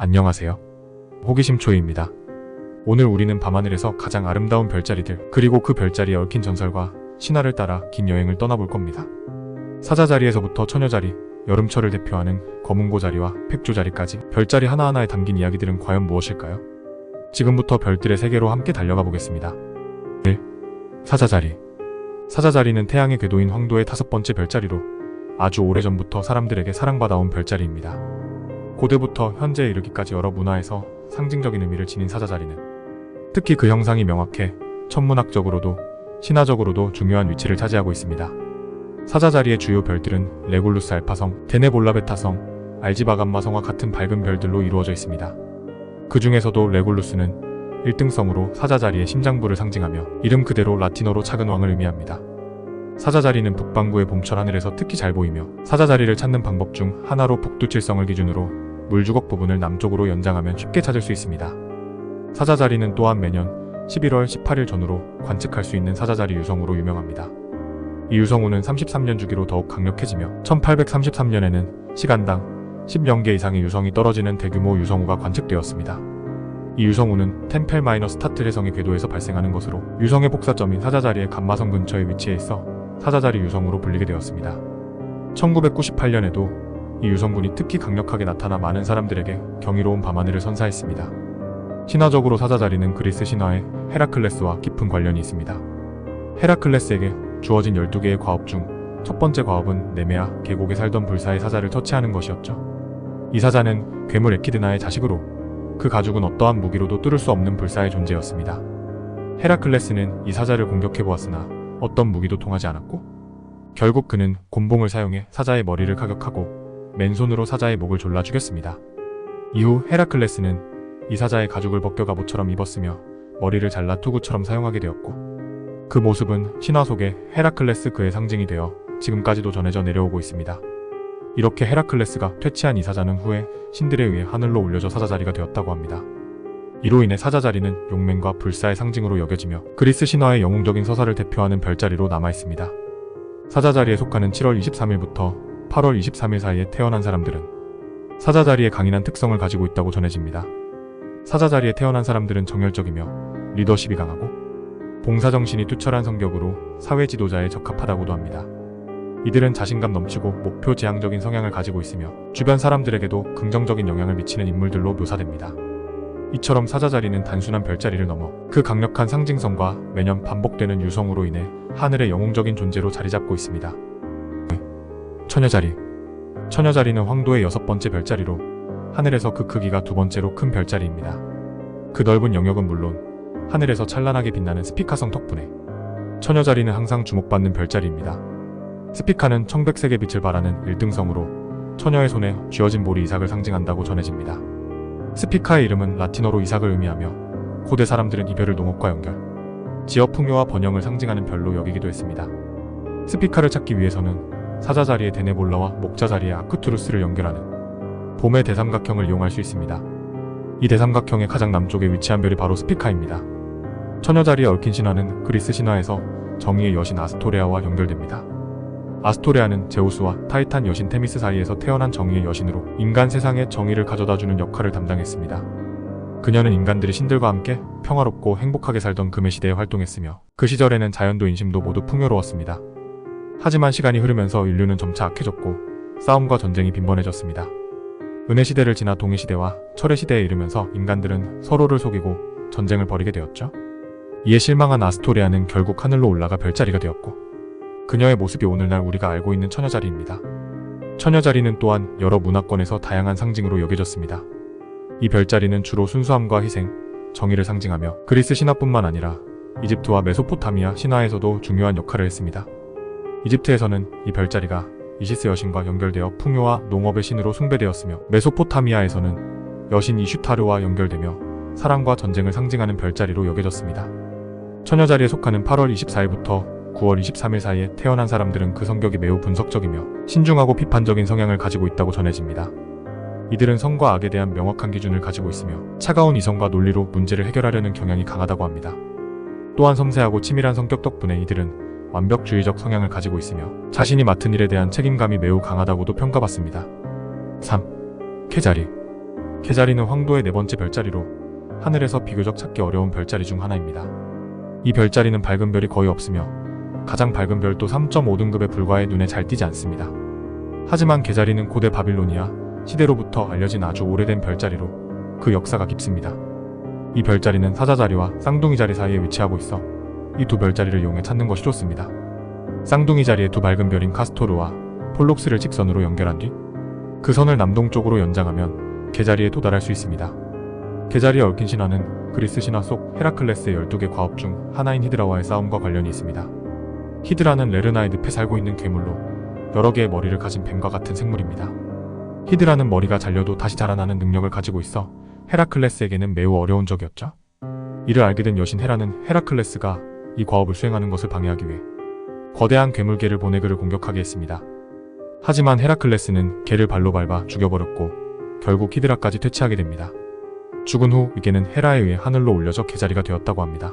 안녕하세요. 호기심 초이입니다. 오늘 우리는 밤하늘에서 가장 아름다운 별자리들, 그리고 그 별자리에 얽힌 전설과 신화를 따라 긴 여행을 떠나볼 겁니다. 사자자리에서부터 처녀자리, 여름철을 대표하는 거문고자리와 팩조자리까지 별자리 하나하나에 담긴 이야기들은 과연 무엇일까요? 지금부터 별들의 세계로 함께 달려가 보겠습니다. 1. 사자자리. 사자자리는 태양의 궤도인 황도의 5번째 별자리로 아주 오래전부터 사람들에게 사랑받아온 별자리입니다. 고대부터 현재에 이르기까지 여러 문화에서 상징적인 의미를 지닌 사자자리는 특히 그 형상이 명확해 천문학적으로도 신화적으로도 중요한 위치를 차지하고 있습니다. 사자자리의 주요 별들은 레굴루스 알파성, 데네볼라베타성, 알지바감마성과 같은 밝은 별들로 이루어져 있습니다. 그 중에서도 레굴루스는 1등성으로 사자자리의 심장부를 상징하며 이름 그대로 라틴어로 작은 왕을 의미합니다. 사자자리는 북반구의 봄철 하늘에서 특히 잘 보이며 사자자리를 찾는 방법 중 하나로 북두칠성을 기준으로 물주걱 부분을 남쪽으로 연장하면 쉽게 찾을 수 있습니다. 사자자리는 또한 매년 11월 18일 전후로 관측할 수 있는 사자자리 유성우로 유명합니다. 이 유성우는 33년 주기로 더욱 강력해지며 1833년에는 시간당 10년개 이상의 유성이 떨어지는 대규모 유성우가 관측되었습니다. 이 유성우는 템펠-스타트 해성의 궤도에서 발생하는 것으로 유성의 복사점인 사자자리의 감마성 근처에 위치해 있어 사자자리 유성우로 불리게 되었습니다. 1998년에도 이 유성군이 특히 강력하게 나타나 많은 사람들에게 경이로운 밤하늘을 선사했습니다. 신화적으로 사자자리는 그리스 신화의 헤라클레스와 깊은 관련이 있습니다. 헤라클레스에게 주어진 12개의 과업 중 첫 번째 과업은 네메아 계곡에 살던 불사의 사자를 터치하는 것이었죠. 이 사자는 괴물 에키드나의 자식으로 그 가죽은 어떠한 무기로도 뚫을 수 없는 불사의 존재였습니다. 헤라클레스는 이 사자를 공격해보았으나 어떤 무기도 통하지 않았고 결국 그는 곤봉을 사용해 사자의 머리를 가격하고 맨손으로 사자의 목을 졸라 죽였습니다. 이후 헤라클레스는 이 사자의 가죽을 벗겨 갑옷처럼 입었으며 머리를 잘라 투구처럼 사용하게 되었고 그 모습은 신화 속의 헤라클레스 그의 상징이 되어 지금까지도 전해져 내려오고 있습니다. 이렇게 헤라클레스가 퇴치한 이 사자는 후에 신들에 의해 하늘로 올려져 사자자리가 되었다고 합니다. 이로 인해 사자자리는 용맹과 불사의 상징으로 여겨지며 그리스 신화의 영웅적인 서사를 대표하는 별자리로 남아있습니다. 사자자리에 속하는 7월 23일부터 8월 23일 사이에 태어난 사람들은 사자자리의 강인한 특성을 가지고 있다고 전해집니다. 사자자리에 태어난 사람들은 정열적이며 리더십이 강하고 봉사정신이 투철한 성격으로 사회 지도자에 적합하다고도 합니다. 이들은 자신감 넘치고 목표 지향적인 성향을 가지고 있으며 주변 사람들에게도 긍정적인 영향을 미치는 인물들로 묘사됩니다. 이처럼 사자자리는 단순한 별자리를 넘어 그 강력한 상징성과 매년 반복되는 유성으로 인해 하늘의 영웅적인 존재로 자리잡고 있습니다. 처녀자리. 처녀자리는 황도의 6번째 별자리로 하늘에서 그 크기가 2번째로 큰 별자리입니다. 그 넓은 영역은 물론 하늘에서 찬란하게 빛나는 스피카성 덕분에 처녀자리는 항상 주목받는 별자리입니다. 스피카는 청백색의 빛을 발하는 1등성으로 처녀의 손에 쥐어진 볼이 이삭을 상징한다고 전해집니다. 스피카의 이름은 라틴어로 이삭을 의미하며 고대 사람들은 이별을 농업과 연결, 지역 풍요와 번영을 상징하는 별로 여기기도 했습니다. 스피카를 찾기 위해서는 사자자리의 데네볼라와 목자자리의 아크투루스를 연결하는 봄의 대삼각형을 이용할 수 있습니다. 이 대삼각형의 가장 남쪽에 위치한 별이 바로 스피카입니다. 처녀자리에 얽힌 신화는 그리스 신화에서 정의의 여신 아스토레아와 연결됩니다. 아스토레아는 제우스와 타이탄 여신 테미스 사이에서 태어난 정의의 여신으로 인간 세상에 정의를 가져다주는 역할을 담당했습니다. 그녀는 인간들이 신들과 함께 평화롭고 행복하게 살던 금의 시대에 활동했으며 그 시절에는 자연도 인심도 모두 풍요로웠습니다. 하지만 시간이 흐르면서 인류는 점차 악해졌고 싸움과 전쟁이 빈번해졌습니다. 은혜시대를 지나 동해시대와 철의시대에 이르면서 인간들은 서로를 속이고 전쟁을 벌이게 되었죠. 이에 실망한 아스토레아는 결국 하늘로 올라가 별자리가 되었고 그녀의 모습이 오늘날 우리가 알고 있는 처녀자리입니다. 처녀자리는 또한 여러 문화권에서 다양한 상징으로 여겨졌습니다. 이 별자리는 주로 순수함과 희생, 정의를 상징하며 그리스 신화뿐만 아니라 이집트와 메소포타미아 신화에서도 중요한 역할을 했습니다. 이집트에서는 이 별자리가 이시스 여신과 연결되어 풍요와 농업의 신으로 숭배되었으며 메소포타미아에서는 여신 이슈타르와 연결되며 사랑과 전쟁을 상징하는 별자리로 여겨졌습니다. 처녀자리에 속하는 8월 24일부터 9월 23일 사이에 태어난 사람들은 그 성격이 매우 분석적이며 신중하고 비판적인 성향을 가지고 있다고 전해집니다. 이들은 선과 악에 대한 명확한 기준을 가지고 있으며 차가운 이성과 논리로 문제를 해결하려는 경향이 강하다고 합니다. 또한 섬세하고 치밀한 성격 덕분에 이들은 완벽주의적 성향을 가지고 있으며 자신이 맡은 일에 대한 책임감이 매우 강하다고도 평가받습니다. 3. 쾌자리. 개자리는 황도의 네 번째 별자리로 하늘에서 비교적 찾기 어려운 별자리 중 하나입니다. 이 별자리는 밝은 별이 거의 없으며 가장 밝은 별도 3.5등급에 불과해 눈에 잘 띄지 않습니다. 하지만 개자리는 고대 바빌로니아 시대로부터 알려진 아주 오래된 별자리로 그 역사가 깊습니다. 이 별자리는 사자자리와 쌍둥이 자리 사이에 위치하고 있어 이 두 별자리를 이용해 찾는 것이 좋습니다. 쌍둥이 자리의 두 밝은 별인 카스토르와 폴록스를 직선으로 연결한 뒤 그 선을 남동쪽으로 연장하면 개자리에 도달할 수 있습니다. 개자리에 얽힌 신화는 그리스 신화 속 헤라클레스의 12개 과업 중 하나인 히드라와의 싸움과 관련이 있습니다. 히드라는 레르나의 늪에 살고 있는 괴물로 여러 개의 머리를 가진 뱀과 같은 생물입니다. 히드라는 머리가 잘려도 다시 자라나는 능력을 가지고 있어 헤라클레스에게는 매우 어려운 적이었죠. 이를 알게 된 여신 헤라는 헤라클레스가 이 과업을 수행하는 것을 방해하기 위해 거대한 괴물개를 보내 그를 공격하게 했습니다. 하지만 헤라클레스는 개를 발로 밟아 죽여버렸고 결국 히드라까지 퇴치하게 됩니다. 죽은 후 이 개는 헤라에 의해 하늘로 올려져 개자리가 되었다고 합니다.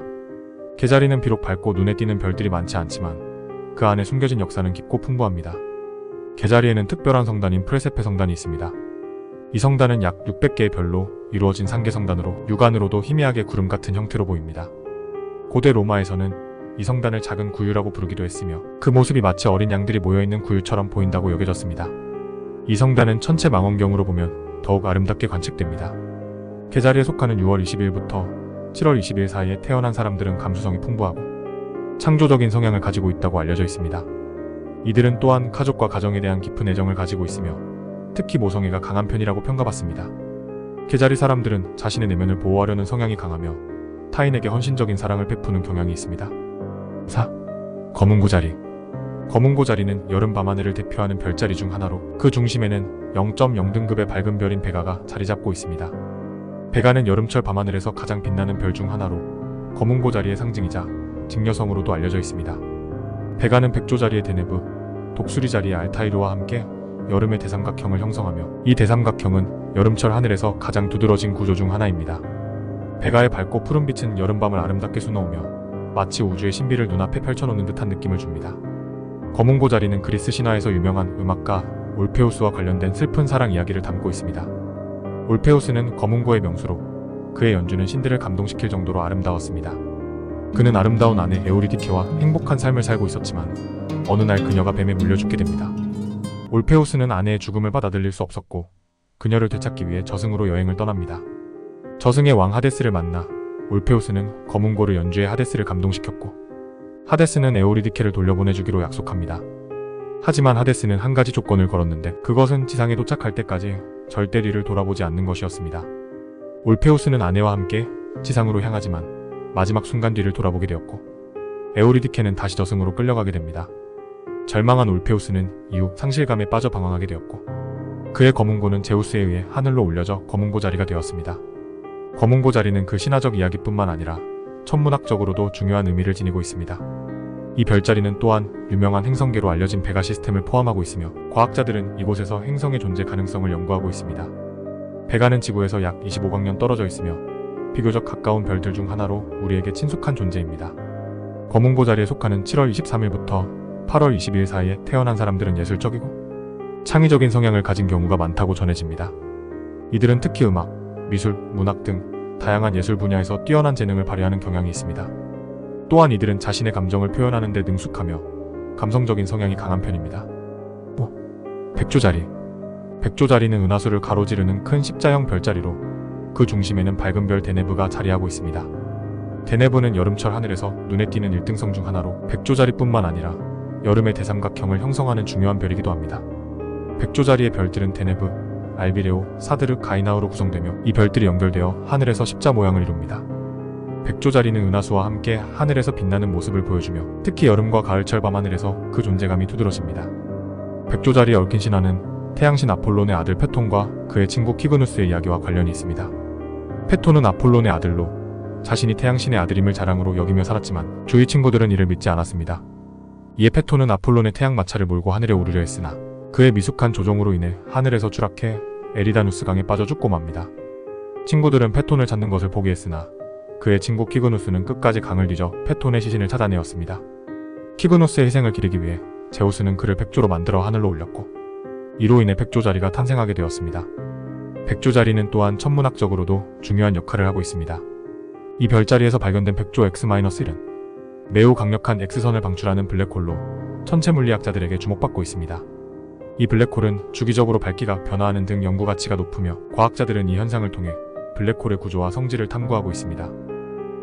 개자리는 비록 밝고 눈에 띄는 별들이 많지 않지만 그 안에 숨겨진 역사는 깊고 풍부합니다. 개자리에는 특별한 성단인 프레세페 성단이 있습니다. 이 성단은 약 600개의 별로 이루어진 상계 성단으로 육안으로도 희미하게 구름 같은 형태로 보입니다. 고대 로마에서는 이 성단을 작은 구유라고 부르기도 했으며 그 모습이 마치 어린 양들이 모여있는 구유처럼 보인다고 여겨졌습니다. 이 성단은 천체 망원경으로 보면 더욱 아름답게 관측됩니다. 개자리에 속하는 6월 20일부터 7월 20일 사이에 태어난 사람들은 감수성이 풍부하고 창조적인 성향을 가지고 있다고 알려져 있습니다. 이들은 또한 가족과 가정에 대한 깊은 애정을 가지고 있으며 특히 모성애가 강한 편이라고 평가받습니다. 개자리 사람들은 자신의 내면을 보호하려는 성향이 강하며 타인에게 헌신적인 사랑을 베푸는 경향이 있습니다. 4. 검은고자리. 검은고자리는 여름 밤하늘을 대표하는 별자리 중 하나로 그 중심에는 0.0등급의 밝은 별인 베가가 자리 잡고 있습니다. 베가는 여름철 밤하늘에서 가장 빛나는 별 중 하나로 검은고자리의 상징이자 직녀성으로도 알려져 있습니다. 베가는 백조자리의 데네브, 독수리자리의 알타이르와 함께 여름의 대삼각형을 형성하며 이 대삼각형은 여름철 하늘에서 가장 두드러진 구조 중 하나입니다. 베가의 밝고 푸른 빛은 여름밤을 아름답게 수놓으며 마치 우주의 신비를 눈앞에 펼쳐놓는 듯한 느낌을 줍니다. 검은고자리는 그리스 신화에서 유명한 음악가 올페우스와 관련된 슬픈 사랑 이야기를 담고 있습니다. 올페우스는 검은고의 명수로 그의 연주는 신들을 감동시킬 정도로 아름다웠습니다. 그는 아름다운 아내 에오리디케와 행복한 삶을 살고 있었지만 어느 날 그녀가 뱀에 물려 죽게 됩니다. 올페우스는 아내의 죽음을 받아들일 수 없었고 그녀를 되찾기 위해 저승으로 여행을 떠납니다. 저승의 왕 하데스를 만나 올페우스는 검은고를 연주해 하데스를 감동시켰고 하데스는 에오리디케를 돌려보내주기로 약속합니다. 하지만 하데스는 한 가지 조건을 걸었는데 그것은 지상에 도착할 때까지 절대 뒤를 돌아보지 않는 것이었습니다. 올페우스는 아내와 함께 지상으로 향하지만 마지막 순간 뒤를 돌아보게 되었고 에오리디케는 다시 저승으로 끌려가게 됩니다. 절망한 올페우스는 이후 상실감에 빠져 방황하게 되었고 그의 검은고는 제우스에 의해 하늘로 올려져 검은고자리가 되었습니다. 검은고자리는 그 신화적 이야기뿐만 아니라 천문학적으로도 중요한 의미를 지니고 있습니다. 이 별자리는 또한 유명한 행성계로 알려진 베가 시스템을 포함하고 있으며 과학자들은 이곳에서 행성의 존재 가능성을 연구하고 있습니다. 베가는 지구에서 약 25광년 떨어져 있으며 비교적 가까운 별들 중 하나로 우리에게 친숙한 존재입니다. 검은고자리에 속하는 7월 23일부터 8월 22일 사이에 태어난 사람들은 예술적이고 창의적인 성향을 가진 경우가 많다고 전해집니다. 이들은 특히 음악, 미술, 문학 등 다양한 예술 분야에서 뛰어난 재능을 발휘하는 경향이 있습니다. 또한 이들은 자신의 감정을 표현하는 데 능숙하며 감성적인 성향이 강한 편입니다. 5. 백조자리. 백조자리는 은하수를 가로지르는 큰 십자형 별자리로 그 중심에는 밝은 별 데네브가 자리하고 있습니다. 데네브는 여름철 하늘에서 눈에 띄는 1등성 중 하나로 백조자리뿐만 아니라 여름의 대삼각형을 형성하는 중요한 별이기도 합니다. 백조자리의 별들은 데네브, 알비레오, 사드르, 가이나우로 구성되며 이 별들이 연결되어 하늘에서 십자 모양을 이룹니다. 백조자리는 은하수와 함께 하늘에서 빛나는 모습을 보여주며 특히 여름과 가을철 밤하늘에서 그 존재감이 두드러집니다. 백조자리에 얽힌 신화는 태양신 아폴론의 아들 페톤과 그의 친구 키그누스의 이야기와 관련이 있습니다. 페톤은 아폴론의 아들로 자신이 태양신의 아들임을 자랑으로 여기며 살았지만 주위 친구들은 이를 믿지 않았습니다. 이에 페톤은 아폴론의 태양 마차를 몰고 하늘에 오르려 했으나 그의 미숙한 조종으로 인해 하늘에서 추락해 에리다누스 강에 빠져 죽고 맙니다. 친구들은 페톤을 찾는 것을 포기했으나 그의 친구 키그누스는 끝까지 강을 뒤져 페톤의 시신을 찾아내었습니다. 키그누스의 희생을 기리기 위해 제우스는 그를 백조로 만들어 하늘로 올렸고 이로 인해 백조자리가 탄생하게 되었습니다. 백조자리는 또한 천문학적으로도 중요한 역할을 하고 있습니다. 이 별자리에서 발견된 백조 X-1은 매우 강력한 X선을 방출하는 블랙홀로 천체 물리학자들에게 주목받고 있습니다. 이 블랙홀은 주기적으로 밝기가 변화하는 등 연구 가치가 높으며 과학자들은 이 현상을 통해 블랙홀의 구조와 성질을 탐구하고 있습니다.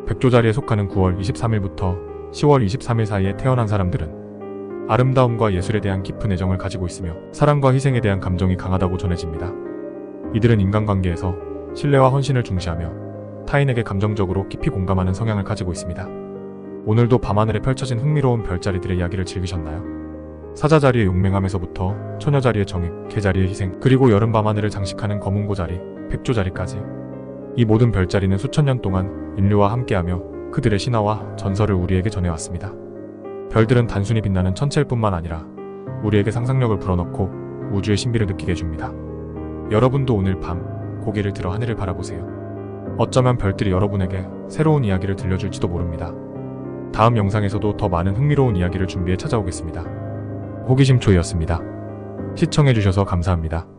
백조자리에 속하는 9월 23일부터 10월 23일 사이에 태어난 사람들은 아름다움과 예술에 대한 깊은 애정을 가지고 있으며 사랑과 희생에 대한 감정이 강하다고 전해집니다. 이들은 인간관계에서 신뢰와 헌신을 중시하며 타인에게 감정적으로 깊이 공감하는 성향을 가지고 있습니다. 오늘도 밤하늘에 펼쳐진 흥미로운 별자리들의 이야기를 즐기셨나요? 사자자리의 용맹함에서부터 처녀자리의 정익, 개자리의 희생, 그리고 여름 밤하늘을 장식하는 검은고자리, 백조자리까지 이 모든 별자리는 수천 년 동안 인류와 함께하며 그들의 신화와 전설을 우리에게 전해왔습니다. 별들은 단순히 빛나는 천체일 뿐만 아니라 우리에게 상상력을 불어넣고 우주의 신비를 느끼게 해줍니다. 여러분도 오늘 밤 고개를 들어 하늘을 바라보세요. 어쩌면 별들이 여러분에게 새로운 이야기를 들려줄지도 모릅니다. 다음 영상에서도 더 많은 흥미로운 이야기를 준비해 찾아오겠습니다. 호기심 초이였습니다. 시청해주셔서 감사합니다.